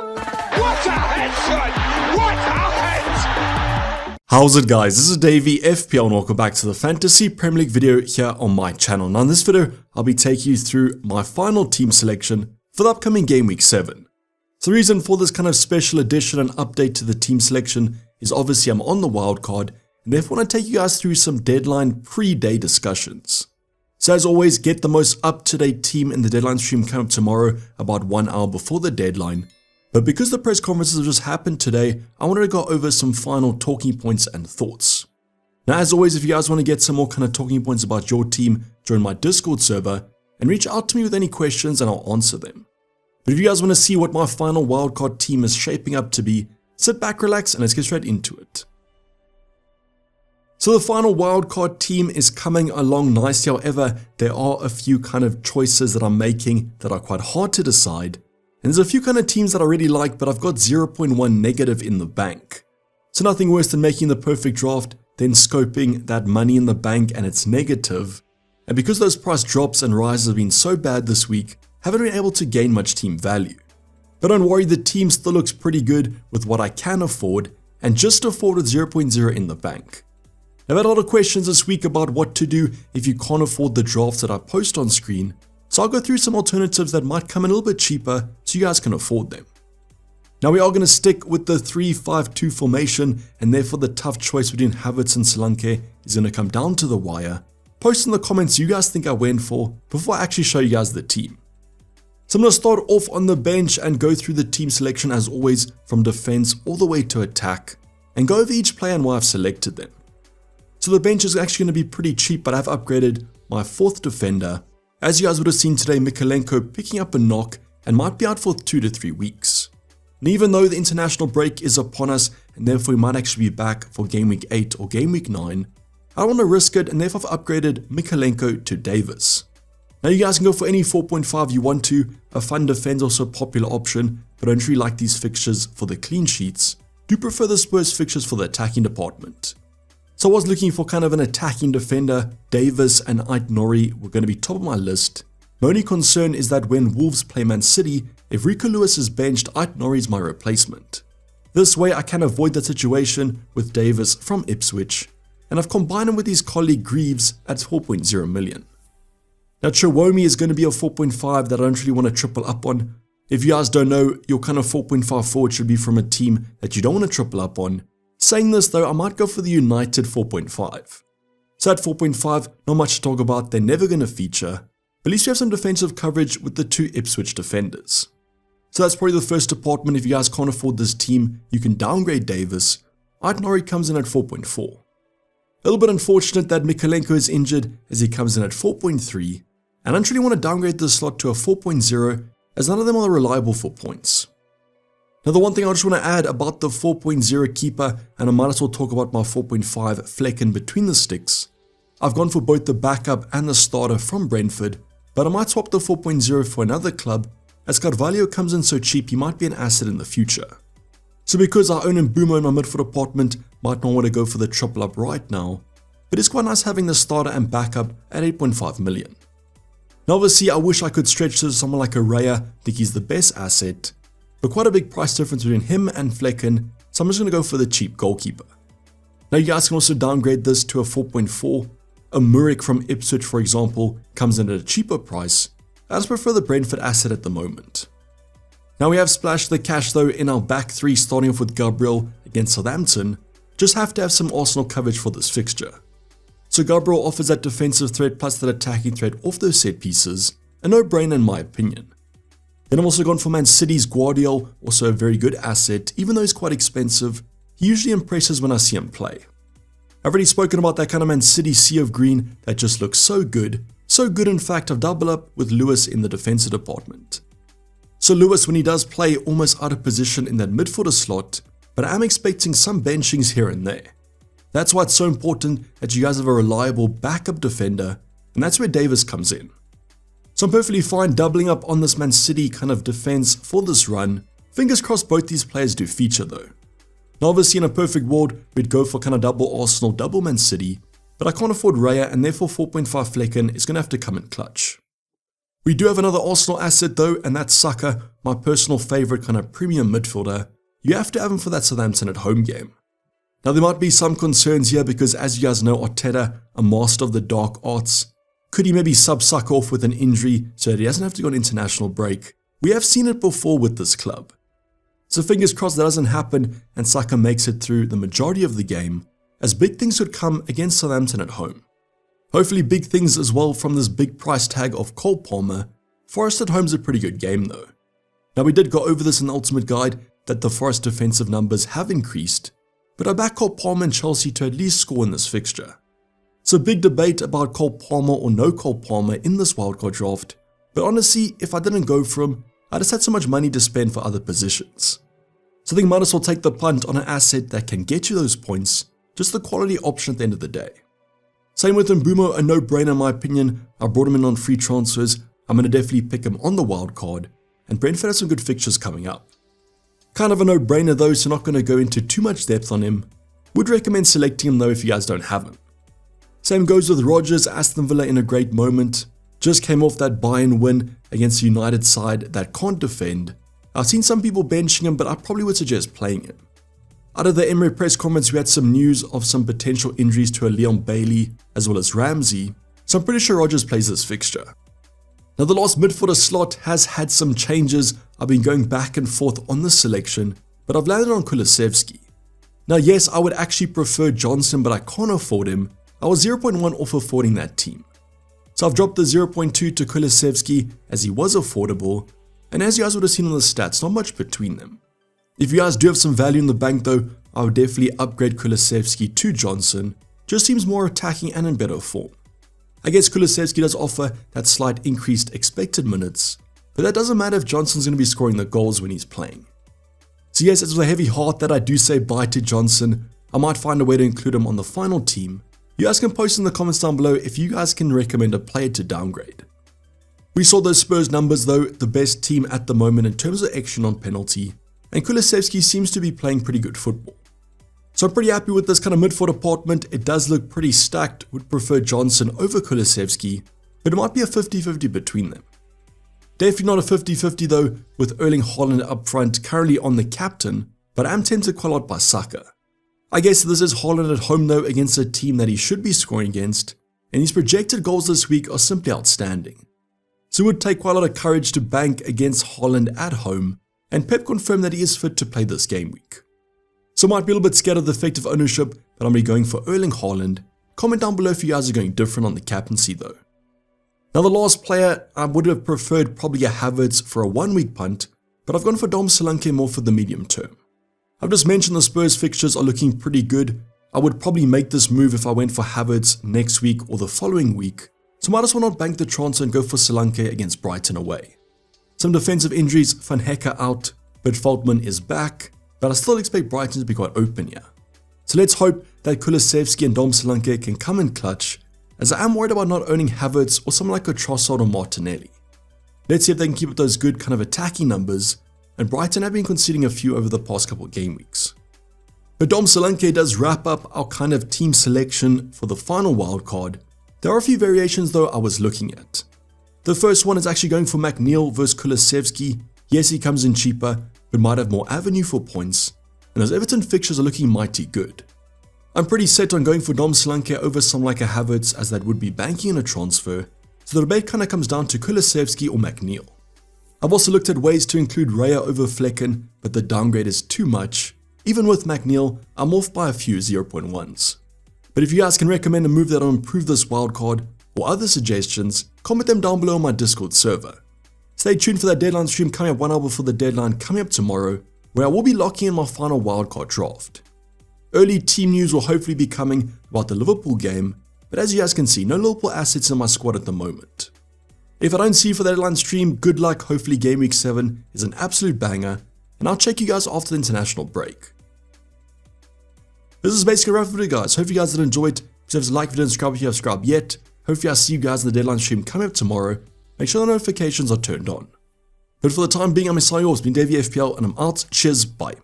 What a headshot! What a head! How's it guys, this is Dayvy, FPL, and welcome back to the Fantasy Premier League video here on my channel. Now in this video, I'll be taking you through my final team selection for the upcoming Game Week 7. So the reason for this kind of special edition and update to the team selection is obviously I'm on the wildcard, and therefore I want to take you guys through some deadline pre-day discussions. So as always, get the most up-to-date team in the deadline stream coming up tomorrow about 1 hour before the deadline. But because the press conferences have just happened today, I wanted to go over some final talking points and thoughts. Now as always, if you guys want to get some more kind of talking points about your team, join my Discord server and reach out to me with any questions and I'll answer them. But if you guys want to see what my final wildcard team is shaping up to be, sit back, relax, and let's get straight into it. So the final wildcard team is coming along nicely. However, there are a few kind of choices that I'm making that are quite hard to decide. And there's a few kind of teams that I really like, but I've got 0.1 negative in the bank. So nothing worse than making the perfect draft, then scoping that money in the bank and it's negative. And because those price drops and rises have been so bad this week, haven't been able to gain much team value. But don't worry, the team still looks pretty good with what I can afford and just afforded 0.0 in the bank. I've had a lot of questions this week about what to do if you can't afford the drafts that I post on screen, so I'll go through some alternatives that might come in a little bit cheaper so you guys can afford them. Now we are going to stick with the 3-5-2 formation, and therefore the tough choice between Havertz and Solanke is going to come down to the wire. Post in the comments you guys think I went for before I actually show you guys the team. So I'm going to start off on the bench and go through the team selection as always from defense all the way to attack, and go over each player and why I've selected them. So the bench is actually going to be pretty cheap, but I've upgraded my 4th defender. As you guys would have seen today, Mykolenko picking up a knock and might be out for 2 to 3 weeks. And even though the international break is upon us and therefore we might actually be back for Game Week 8 or Game Week 9, I don't want to risk it, and therefore I've upgraded Mykolenko to Davis. Now you guys can go for any 4.5 you want to. A fun defense also a popular option, but I don't really like these fixtures for the clean sheets. Do prefer the Spurs fixtures for the attacking department. So I was looking for kind of an attacking defender. Davis and Ait-Nouri were going to be top of my list. My only concern is that when Wolves play Man City, if Rico Lewis is benched, Ait-Nouri is my replacement. This way I can avoid that situation with Davis from Ipswich, and I've combined him with his colleague Greaves at 4.0 million. Now Chiwomi is going to be a 4.5 that I don't really want to triple up on. If you guys don't know, your kind of 4.5 forward should be from a team that you don't want to triple up on. Saying this though, I might go for the United 4.5. So at 4.5, not much to talk about, they're never going to feature, but at least we have some defensive coverage with the 2 Ipswich defenders. So that's probably the first department. If you guys can't afford this team, you can downgrade Davis. Ait-Nouri comes in at 4.4. A little bit unfortunate that Mykolenko is injured as he comes in at 4.3, and I don't really want to downgrade this slot to a 4.0 as none of them are reliable for points. Now the one thing I just want to add about the 4.0 keeper, and I might as well talk about my 4.5 Flecken between the sticks. I've gone for both the backup and the starter from Brentford, but I might swap the 4.0 for another club as Carvalho comes in so cheap he might be an asset in the future. So because I own Mbeumo in my midfield department, might not want to go for the triple up right now, but it's quite nice having the starter and backup at 8.5 million. Now obviously I wish I could stretch to someone like Araya, I think he's the best asset, but quite a big price difference between him and Flecken, so I'm just going to go for the cheap goalkeeper. Now you guys can also downgrade this to a 4.4. A Muric from Ipswich for example comes in at a cheaper price. I just prefer the Brentford asset at the moment. Now we have splashed the cash though in our back 3, starting off with Gabriel against Southampton. Just have to have some Arsenal coverage for this fixture. So Gabriel offers that defensive threat plus that attacking threat off those set pieces, a no-brainer in my opinion. Then I've also gone for Man City's Guardiola, also a very good asset. Even though he's quite expensive, he usually impresses when I see him play. I've already spoken about that kind of Man City sea of green that just looks so good in fact I've doubled up with Lewis in the defensive department. So Lewis, when he does play, almost out of position in that midfielder slot, but I am expecting some benchings here and there. That's why it's so important that you guys have a reliable backup defender, and that's where Davis comes in. So I'm perfectly fine doubling up on this Man City kind of defense for this run. Fingers crossed both these players do feature though. Now obviously in a perfect world, we'd go for kind of double Arsenal, double Man City, but I can't afford Raya and therefore 4.5 Flecken is going to have to come in clutch. We do have another Arsenal asset though, and that's Saka, my personal favourite kind of premium midfielder. You have to have him for that Southampton at home game. Now there might be some concerns here because as you guys know, Arteta, a master of the dark arts, could he maybe sub Saka off with an injury so that he doesn't have to go on international break? We have seen it before with this club. So fingers crossed that doesn't happen and Saka makes it through the majority of the game, as big things could come against Southampton at home. Hopefully big things as well from this big price tag of Cole Palmer. Forest at home's a pretty good game though. Now we did go over this in the Ultimate Guide that the Forest defensive numbers have increased, but I back Cole Palmer and Chelsea to at least score in this fixture. So big debate about Cole Palmer or no Cole Palmer in this wildcard draft, but honestly if I didn't go for him, I just had so much money to spend for other positions. So I think might as well take the punt on an asset that can get you those points, just the quality option at the end of the day. Same with Mbumo, a no-brainer in my opinion. I brought him in on free transfers. I'm going to definitely pick him on the wild card, and Brentford has some good fixtures coming up. Kind of a no-brainer though, so not going to go into too much depth on him. Would recommend selecting him though if you guys don't have him. Same goes with Rodgers. Aston Villa in a great moment. Just came off that Bayern win against the United side that can't defend. I've seen some people benching him, but I probably would suggest playing him. Out of the Emery press conference, we had some news of some potential injuries to a Leon Bailey as well as Ramsey, so I'm pretty sure Rodgers plays this fixture. Now the last midfielder slot has had some changes. I've been going back and forth on this selection, but I've landed on Kulusevski. Now yes, I would actually prefer Johnson, but I can't afford him. I was 0.1 off affording that team. So I've dropped the 0.2 to Kulusevski as he was affordable, and as you guys would have seen on the stats, not much between them. If you guys do have some value in the bank though, I would definitely upgrade Kulusevski to Johnson. Just seems more attacking and in better form. I guess Kulusevski does offer that slight increased expected minutes, but that doesn't matter if Johnson's going to be scoring the goals when he's playing. So yes, it's with a heavy heart that I do say bye to Johnson. I might find a way to include him on the final team. You guys can post in the comments down below if you guys can recommend a player to downgrade. We saw those Spurs numbers though, the best team at the moment in terms of action on penalty, and Kulusevski seems to be playing pretty good football. So I'm pretty happy with this kind of midfield department. It does look pretty stacked. Would prefer Johnson over Kulusevski, but it might be a 50-50 between them. Definitely not a 50-50 though, with Erling Haaland up front, currently on the captain, but I'm tempted quite a lot by Saka. I guess this is Haaland at home though against a team that he should be scoring against, and his projected goals this week are simply outstanding. So it would take quite a lot of courage to bank against Haaland at home, and Pep confirmed that he is fit to play this game week. So might be a little bit scared of the effective ownership, but I'm going to be going for Erling Haaland. Comment down below if you guys are going different on the captaincy though. Now the last player, I would have preferred probably a Havertz for a 1 week punt, but I've gone for Dom Solanke more for the medium term. I've just mentioned the Spurs fixtures are looking pretty good. I would probably make this move if I went for Havertz next week or the following week, so might as well not bank the transfer and go for Solanke against Brighton away. Some defensive injuries, Van Hecke out, but Veltman is back, but I still expect Brighton to be quite open here. So let's hope that Kulusevski and Dom Solanke can come in clutch, as I am worried about not owning Havertz or someone like a Trossard or Martinelli. Let's see if they can keep up those good kind of attacking numbers, and Brighton have been conceding a few over the past couple of game weeks. But Dom Solanke does wrap up our kind of team selection for the final wildcard. There are a few variations though I was looking at. The first one is actually going for McNeil versus Kulusevski. Yes, he comes in cheaper, but might have more avenue for points, and those Everton fixtures are looking mighty good. I'm pretty set on going for Dom Solanke over someone like a Havertz, as that would be banking in a transfer, so the debate kind of comes down to Kulusevski or McNeil. I've also looked at ways to include Raya over Flecken, but the downgrade is too much. Even with McNeil, I'm off by a few 0.1s. But if you guys can recommend a move that will improve this wildcard, or other suggestions, comment them down below on my Discord server. Stay tuned for that deadline stream coming up 1 hour before the deadline coming up tomorrow, where I will be locking in my final wildcard draft. Early team news will hopefully be coming about the Liverpool game, but as you guys can see, no Liverpool assets in my squad at the moment. If I don't see you for the deadline stream, good luck. Hopefully Game Week 7 is an absolute banger, and I'll check you guys after the international break. This is basically a wrap for the video guys. Hope you guys did enjoy it. Please like, video, and subscribe if you have subscribed yet. Hopefully I'll see you guys in the deadline stream coming up tomorrow. Make sure the notifications are turned on. But for the time being, I'm signing off. It's been Dayvy FPL, and I'm out. Cheers, bye.